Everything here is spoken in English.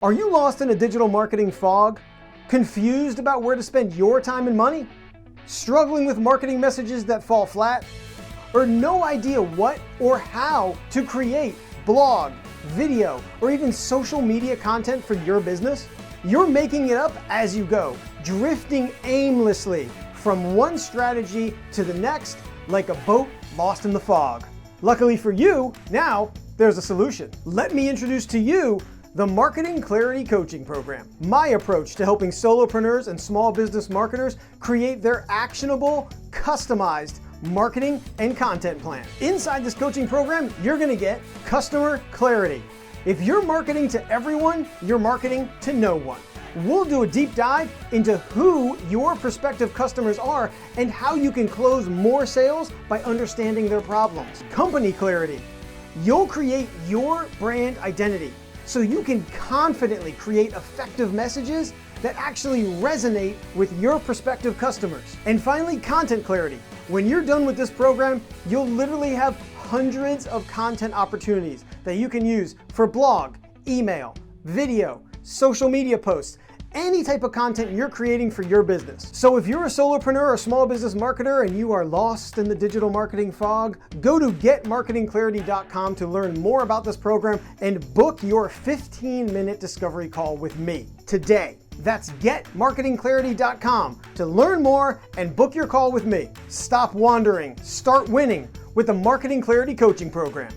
Are you lost in a digital marketing fog? Confused about where to spend your time and money? Struggling with marketing messages that fall flat? Or no idea what or how to create blog, video, or even social media content for your business? You're making it up as you go, drifting aimlessly from one strategy to the next like a boat lost in the fog. Luckily for you, now there's a solution. Let me introduce to you the Marketing Clarity Coaching Program, my approach to helping solopreneurs and small business marketers create their actionable, customized marketing and content plan. Inside this coaching program, you're gonna get customer clarity. If you're marketing to everyone, you're marketing to no one. We'll do a deep dive into who your prospective customers are and how you can close more sales by understanding their problems. Company clarity. You'll create your brand identity so you can confidently create effective messages that actually resonate with your prospective customers. And finally, content clarity. When you're done with this program, you'll literally have hundreds of content opportunities that you can use for blog, email, video, social media posts, any type of content you're creating for your business. So if you're a solopreneur or small business marketer and you are lost in the digital marketing fog, go to getmarketingclarity.com to learn more about this program and book your 15-minute discovery call with me today. That's getmarketingclarity.com to learn more and book your call with me. Stop wandering, start winning with the Marketing Clarity Coaching Program.